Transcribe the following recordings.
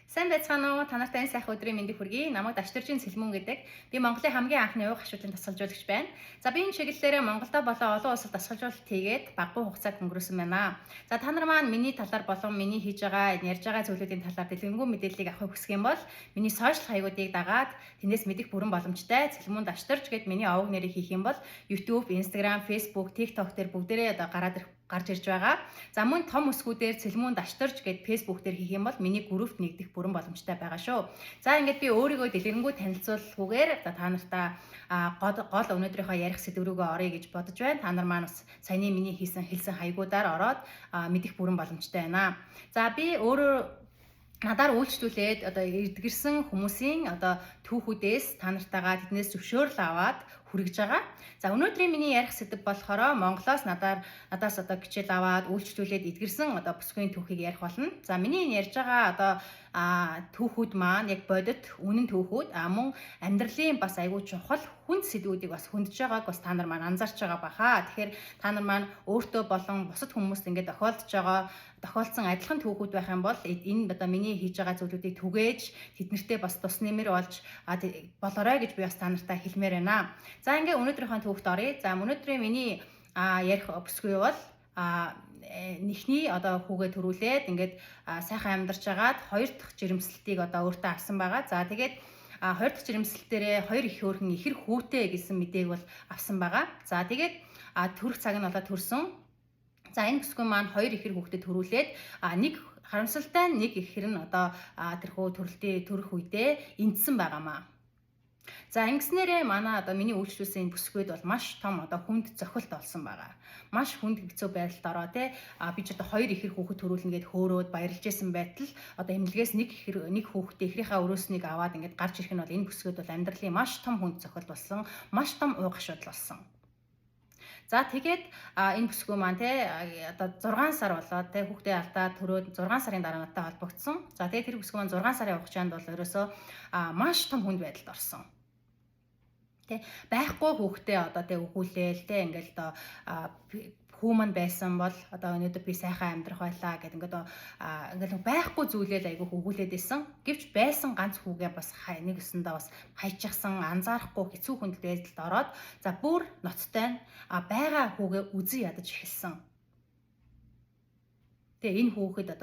Сайн байцгаана уу? Та нартай энэ сайхан өдрийн мэндийг хүргэе. Намайг Даштржийн Сэлмүн гэдэг. Би Монголын хамгийн анхны уг хашуудлын дасгалжуулагч байна. За би энэ чиглэлээр Монголдо болон олон улсад дасгалжуулалт хийгээд багагүй хугацаанд өнгөрөөсөн байна. За та нар маань миний талаар болон миний хийж байгаа, ярьж байгаа зүйлүүдийн талаар дэлгэрэнгүй мэдээллийг авахыг хүсэх юм бол миний сошиал хаягуудыг дагаад тэндээс мэдэх бүрэн боломжтой. Сэлмүн Даштрж гэд миний овог нэрийг хийх юм бол YouTube, Instagram, Facebook, TikTok дээр бүгдээрээ гарч ирж байгаа. За мөн том өсгүүдээр Сэлмүн Даштрж гэд Facebook дээр хийх юм бол миний группт нэгдэх бүрэн боломжтой байгаа шүү. За ингээд би өөрийгөө дэлгэрэнгүй танилцуулахгүйгээр та нартай гол өнөөдрийнхөө ярих сэдв рүүгээ оръё гэж бодож байна. Та нар маань бас саяны миний хэлсэн хаягуудаар ороод мэдэх бүрэн боломжтой байна. За би өөрөө надаар үйлчлүүлээд эдгэрсэн хүмүүсийн түүхүүдээс та нартайгаа тэднээс зөвшөөрөл аваад хүргэж байгаа. За өнөөдрийн миний ярих сэдэв болохоор Монголоос надаас хичээл аваад үйлчлүүлээд эдгэрсэн бүсгүйн түүхийг ярих болно. За миний энэ ярьж байгаа түүхүүд маань яг бодит үнэн түүхүүд мөн амьдралын бас айгүй чухал хүнд сэдвүүдийг бас хөндөж байгааг бас та нар маань анзаарч байгаа баха. Тэгэхээр та нар маань өөртөө болон бусад хүмүүст ингээд тохиолдсон адилхан түүхүүд байх юм бол энэ миний хийж байгаа зүйлүүдийг түгээж тэднэртэй бас тус нэмэр болж болоорой гэж би бас та нартай хэлмээр байна. За ингээ өнөөдрийнхөө түүхт оръё. За өнөөдрийн миний ярих бүсгүй бол нэхний хүүгээ төрүүлээд ингээд сайхан амьдарч агаад хоёр дахь жирэмслэлтийг өөртөө авсан байгаа. За тэгээд хоёр дахь жирэмслэлтээрээ хоёр их хөөрхөн ихэр хүүтэй гэсэн мэдээг бол авсан байгаа. За тэгээд төрөх цаг нь төрсөн. За энэ бүсгүй маань хоёр ихэр хүүхдэд төрүүлээд нэг харамсалтай нэг ихэр нь тэрхүү төрөх үедээ эндсэн байгаамаа. За ингэснээрээ манай миний үйлчлүүлсэн энэ бүсгүйд бол маш том хүнд зохилт болсон байгаа. Маш хүнд хэцүү байдалд ороо би ч хоёр ихэр хүүхэд төрүүлнэ гэд хөөрөөд баярлж исэн байтал эмнэлгээс нэг хүүхдээ ихрийнхээ өрөөснийг аваад ингээд гарч ирэх нь бол энэ бүсгүйд бол амьдралын маш том хүнд зохилт болсон, маш том ууг асуудал болсон. За тэгээд энэ бүсгүй маань 6 сар болоод хүүхдээ алдаад төрөөд 6 сарын дараа надтай холбогдсон. За тэгээд тэр бүсгүй маань 6 сарын хугацаанд бол ерөөсөө маш том хүнд байдалд орсон. Байхгүй хүүхдээ өгүүлээл ингээл хүү маань байсан бол өнөөдөр би сайхан амьдрах байлаа гэдэг ингээд байхгүй зүйлээ айгүй өгүүлээд байсан. Гэвч байсан ганц хүүгээ бас нэг өсөндөө бас хайчихсан, анзаарахгүй хэцүү хүнд байдалд ороод за бүр ноцтой байгаа хүүгээ үзэн ядаж эхэлсэн. Энэ хүүхэд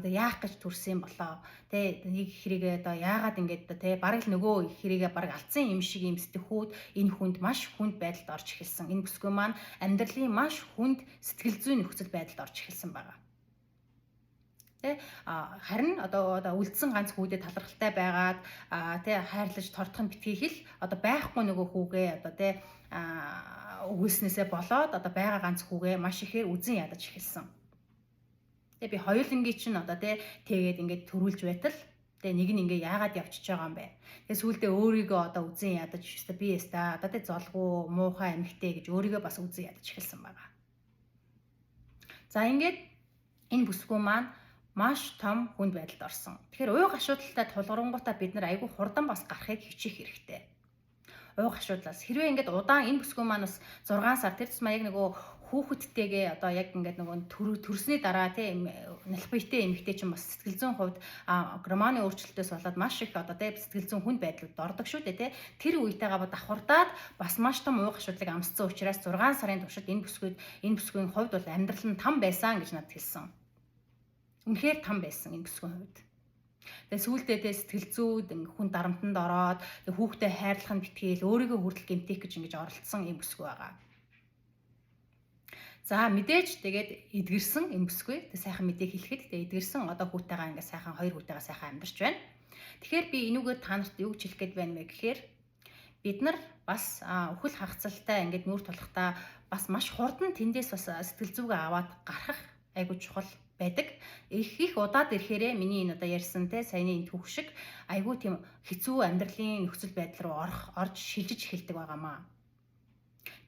яах гэж төрсөн болоо нэг ихрийгээ яагаад ингээд бараг л нөгөө ихрийгээ бараг алдсан юм шиг юм сэтгхүүд энэ хүнд маш хүнд байдалд орж эхэлсэн. Энэ бүсгүй маань амьдралын маш хүнд сэтгэл зүйн нөхцөл байдалд орж эхэлсэн байгаа. Харин үлдсэн ганц хүүдэд талархалтай байгаад хайрлаж тордхон битгий хэл байхгүй нөгөө хүүгээ өгүүлснээсээ болоод байгаа ганц хүүгээ маш ихээр үзэн ядаж эхэлсэн. Би хоёулангийн чинь тэгээд ингээд төрүүлж байтал нэг нь ингээ яагаад явчихж байгаа юм бэ? Тэгээд сүүлдээ өөрийгөө үзэн ядаж би золгүй муухай эмэгтэй гэж өөрийгөө бас үзэн ядаж эхэлсэн байгаа. За ингээд энэ бүсгүй маань маш том хүнд байдалд орсон. Тэгэхээр ууг асуудалтай тулгарнгуудаа бид нар айгүй хурдан бас гарахыг хичээх хэрэгтэй. Ууг асуудлаас хэрвээ ингээд удаан энэ бүсгүй маань бас 6 сар тэр тусмаа яг нөгөө хүүхэдтэйгээ яг ингээд нөгөө төрсний дараа налх биетэй эмэгтэй чинь бас сэтгэл зүйн хувьд гормоны өөрчлөлтөөс болоод маш их сэтгэл зүйн хүнд байдлууд ордог шүү дээ тэр үетэйгээ давхардаад бас маш том ууг асуудлыг амссан учраас 6 сарын туршид энэ бүсгүйн хувьд бол амьдрал нь там байсан гэж надад хэлсэн. Үнэхээр там байсан энэ бүсгүйн хувьд. Тэгээд сүүлдээ сэтгэл зүйд хүн дарамтанд ороод хүүхдээ хайрлах нь битгээл өөрийгөө хүртэл гэмтэх гэж ингэж оролцсон юм бүсгүй байгаа. За мэдээж тэгээд эдгэрсэн энэ бүсгүй сайхан мэдээг хэлэхэд эдгэрсэн хүүтэйгээ ингээ сайхан хоёр хүүтэйгээ сайхан амьдарч байна. Тэгэхээр би энүүгээр та нарт юу гэж хэлэх гээд байна вэ гэхээр бид нар бас өхөл хагацалтай ингээд нүүр тулахтаа бас маш хурдан тэндээс бас сэтгэл зүгээ аваад гарах айгуу чухал байдаг. Их удаад ирэхээрээ миний энэ ярьсан саяны энэ түүх шиг айгүй тийм хэцүү амьдралын нөхцөл байдал руу орж шилжиж эхэлдэг байгаамаа.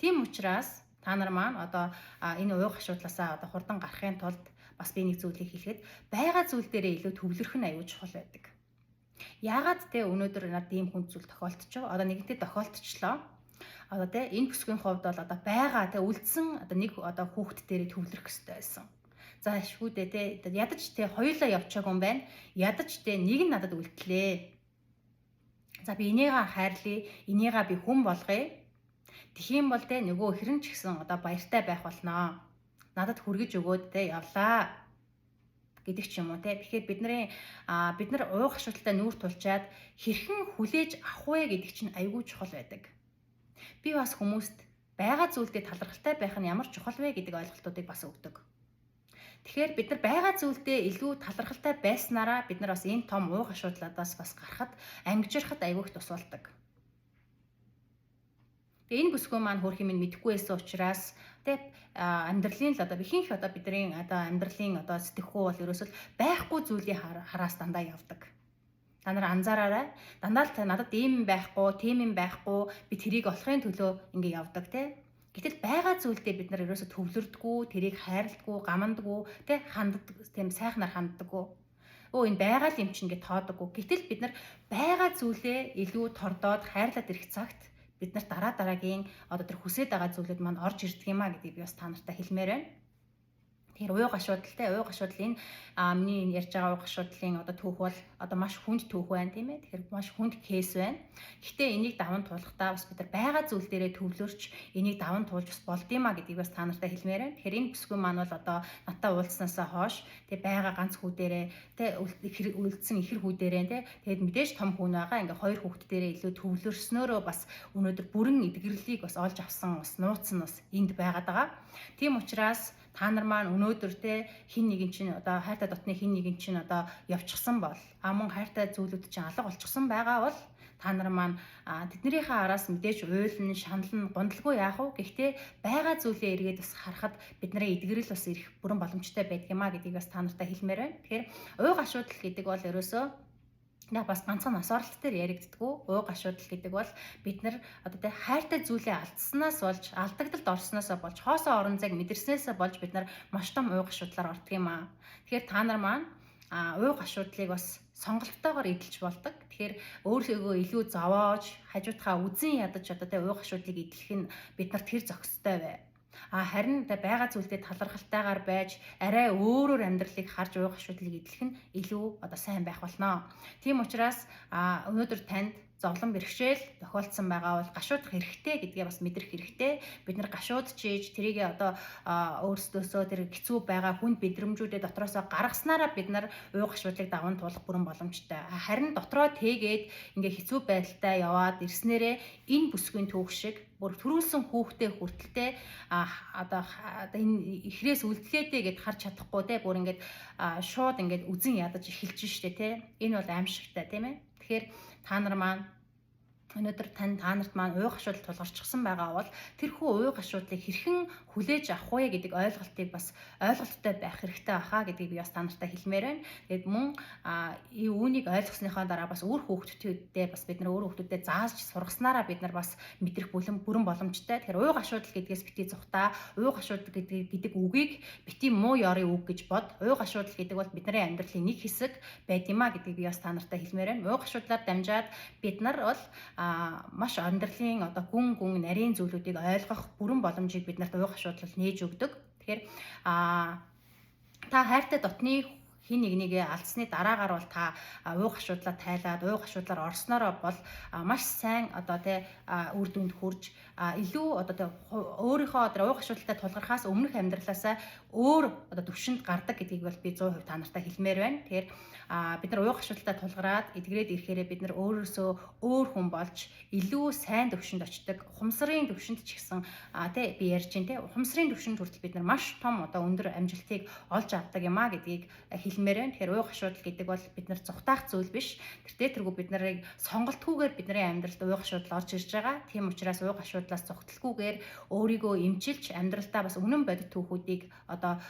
Тийм учраас та нар маань энэ ууг асуудлаасаа хурдан гарахын тулд бас би нэг зүйлийг хэлэхэд байгаа зүйл дээрээ илүү төвлөрөх нь аюул чухал байдаг. Яагаад өнөөдөр надад ийм хүнд зүйл тохиолдчихв? Нэгэнтээ тохиолдчихлоо. Энэ бүсгийн хувьд бол байгаа үлдсэн нэг хүүхэд дээрээ төвлөрөх хэрэгтэй байсан. За шгүүдээ те ядаж те хоёулаа явчаагүй юм байна. Ядаж те нэг нь надад үлдлээ. За би энийгээ хайрлая, энийгээ би хүн болгоё. Тэгхийн бол те нөгөө хэрэн ч гэсэн одоо баяртай байх болноо. Надад хүргэж өгөөд те явлаа гэдэг ч юм уу те. Тэгэхээр бид нар уух асуудалтай нүүр тулчаад хэрхэн хүлээж авах вэ гэдэг чинь айгүй чухал байдаг. Би бас хүмүүст байгаа зүйлдээ талархалтай байх нь ямар чухал вэ гэдэг ойлголтуудыг бас өгдөг. Тэгэхээр бид нар байгаа зүйлдээ илүү талархалтай байснараа бид нар бас энэ том уух асуудлуудаас бас гарахад ангижрахад айгүй их тус болдог. Тэгээ энэ бүсгүй маань хөрх юм мэдэхгүй байсан учраас тэг амьдралын л одоо ихэнх одоо бидний одоо амьдралын одоо сэтгэхүй бол ерөөсөл байхгүй зүйлийн хараас дандаа явдаг. Та нар анзаараарай. Дандаа л надад ийм байхгүй, тийм юм байхгүй, би тэрийг олохын төлөө ингэ явдаг те. Гэтэл байгаа зүйлдээ бид нар ерөөсө төвлөрдгүү, тэрийг хайрладгүй, гамандгүй, тэ ханддаг, тийм сайхнаар ханддаггүй. Энэ байгаа л юм чинь гэж тоодаггүй. Гэтэл бид нар байгаа зүйлээ илүү тордоод хайрлаад ирэх цагт бид нарт дараагийн одоо тэр хүсэж байгаа зүйлүүд маань орж ирдэг юм а гэдгийг би бас та нартай хэлмээр байна. Тэгэхээр ууг асуудал энэ миний ярьж байгаа ууг асуудлын одоо түүх бол одоо маш хүнд түүх байна тийм ээ. Тэгэхээр маш хүнд кейс байна. Гэхдээ энийг даван туулахдаа бас бид нар байгаа зүйл дээрээ төвлөрч энийг даван туулж бас болдгиймаа гэдгийг бас та нартай хэлмээр байна. Тэгэхээр энэ бүсгүй маань бол одоо надтай уулзснаасаа хойш тэг байгаа ганц хүү дээрээ тэг үлдсэн ихэр хүү дээрээ тэг тэгээд мэдээж том хүн байгаа ингээ хоёр хүүхэд дээрээ илүү төвлөрснөөрөө бас өнөөдөр бүрэн эдгэрлийг бас олж авсан бас нууц нь бас энд байгаад байгаа. Тийм учраас та нар маань өнөөдөр те хин нэгэн чинь одоо хайртай дотны хин нэгэн чинь одоо явчихсан бол мөн хайртай зүйлүүд чинь алга болчихсон байгаа бол та нар маань тэднэрийнхээ араас мэдээж уйлн, шаналн, гундалгүй яах вэ? Гэхдээ байгаа зүйлээ эргээд бас харахад бидний эдгэрэл бас ирэх бүрэн боломжтой байдаг юм а гэдгийг бас та нартай хэлмээр байна. Тэгэхээр ууг асуудал гэдэг бол ерөөсөө бас ганцхан нас оролт дээр яригддаггүй. Ууг асуудал гэдэг бол бид нар одоо тэ хайртай зүйлээ алдснаас болж, алдагдалд орсноос болж, хоосоо орон зайг мэдэрснээс болж бид нар маш том ууг асуудлаар ордог юм аа. Тэгэхээр та нар маань ууг асуудлыг бас сонголттойгоор эдэлж болдог. Тэгэхээр өөрийгөө илүү зовоож, хажуудхаа үзэн ядаж одоо тэ ууг асуудлыг эдлэх нь биднэрт тэр зохистой бай. Харин байгаа зүйлдээ талархалтайгаар байж арай өөрөөр амьдралыг харж уух асуудлыг эдлэх нь илүү одоо сайн байх болно. Тийм учраас өнөөдөр танд зовлон бэрхшээл тохиолдсон байгаа бол гашуудах хэрэгтэй гэдгээ бас мэдрэх хэрэгтэй. Бид нар гашуудж ийж тэрийг одоо өөрсдөөсөө тэр хэцүү байгаа хүнд мэдрэмжүүдээ дотроосоо гаргаснараа бид нар уух асуудлыг даван туулах бүрэн боломжтой. Харин дотроо тэгээд ингээ хэцүү байдалтай яваад ирснээрээ энэ бүсгийн түүх шиг бүр төрүүлсэн хүүхдээ хүртэлтэй одоо энэ ихрээс үлдлээдээ гэд харж чадахгүй те бүр ингээд шууд ингээд үзэн ядаж эхэлж штэ те. Энэ бол аимшигтай тийм ээ. Тэгэхээр та нар маань өнөөдөр та нарт маань уух асуудал тулгарчихсан байгаа бол тэрхүү уух асуудлыг хэрхэн хүлээж авах вэ гэдэг ойлголтыг бас ойлголттой байх хэрэгтэй баха гэдгийг би бас та нартай хэлмээр байна. Тэгээд мөн үүнийг ойлгосныхаа дараа бас өөр хүүхдүүдээ бас бид нар өөр хүүхдүүдэд зааж сургаснараа бид нар бас мэдрэх бүрэн боломжтой. Тэгэхээр уух асуудал гэдгээс бити зүхтаа уух асуудал гэдэг үгийг бити муу ёрын үг гэж бод. Уух асуудал гэдэг бол бидний амьдралын нэг хэсэг байд юм а гэдгийг би бас та нартай хэлмээр байна. Уух асуудлаар дамжаад бид нар бол маш амьдралын одоо гүн нарийн зүйлүүдийг ойлгох бүрэн боломжийг бид нарт уух асуудал нээж өгдөг. Тэгэхээр та хайртай дотны хин нэгнийгээ алдсны дараагаар бол та уух асуудлаа тайлаад уух асуудлаар орсноороо бол маш сайн одоо тэ үр дүнд хүрж илүү одоо өөрийнхөө уух асуудалтай тулгархаас өмнөх амьдралаасаа өөр одоо төвшөнд гардаг гэдгийг бол би 100% та нартай хэлмээр байна. Тэгэхээр бид нар уух асуудалтай тулгараад эдгрээд ирэхээр бид нар өөрөөсөө өөр хүн болж илүү сайн төвшөнд очдог. Ухамсарын төвшөнд ч гэсэн тэ би ярьж байна тэ ухамсарын төвшөнд хүртэл бид нар маш том одоо өндөр амжилтыг олж авдаг юм а гэдгийг хэлмээр байна. Тэгэхээр уух асуудал гэдэг бол бид нар зүхтаах зүйл биш. тэргүй бид нарыг сонголтгүйгээр бидний амьдралд уух асуудал орж ирж байгаа. Тийм учраас уух асуудлаас зүхтэлгүйгээр өөрийгөө эмчилж амьдралдаа бас үнэн бодит түүхүүдийг одоо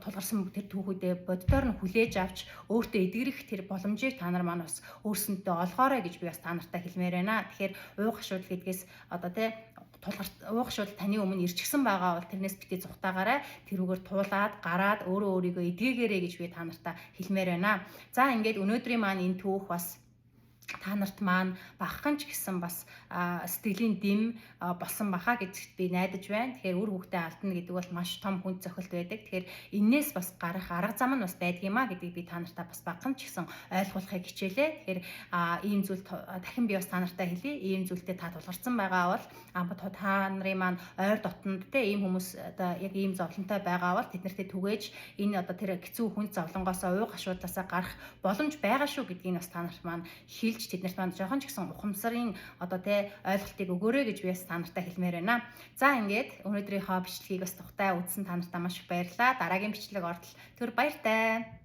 тулгарсан тэр түүхүүдээ боддоор нь хүлээж авч өөртөө эдгэрэх тэр боломжийг та нар маань бас өөрсөндөө олгоорой гэж би бас та нартай хэлмээр байна. Тэгэхээр уух асуудал гэдгээс одоо тэ уух асуудал таны өмнө ирчихсэн байгаа бол тэрнээс бити зүхтаагаарай. Тэрүүгээр туулаад гараад өөрийгөө эдгээгээрэй гэж би та нартай хэлмээр байна. За ингээд өнөөдрийн маань энэ түүх бас та нарт маань багахан ч гэсэн бас сэтгэлийн дэм болсон баха гэдэгт би найдаж байна. Тэгэхээр үр хүүхдээ алдна гэдэг бол маш том хүнд цохилт байдаг. Тэгэхээр энээс бас гарах арга зам нь бас байдгиймаа гэдгийг би та нартай бас багахан ч гэсэн ойлгуулахыг хичээлээ. Тэгэхээр ийм зүйл дахин би бас та нартай хэлье. Ийм зүйлтэй та тулгарсан байгаа бол та нарын маань ойр дотнд те ийм хүмүүс одоо яг ийм зовлонтой байгаа бол тэднэртэй түгээж энэ одоо тэр хэцүү хүнд зовлонгоос уу гашуудлаасаа гарах боломж байгаа шүү гэдгийг бас та нарт маань хэлж тэднэрт маань жоохон ч гэсэн ухамсарын одоо тэ ойлголтыг өгөөрэй гэж би бас та нартай хэлмээр байна. За ингээд өнөөдрийнхөө бичлэгийг бас тухтай үзсэн та нартай маш их баярлалаа. Дараагийн бичлэг ортол түр баяртай.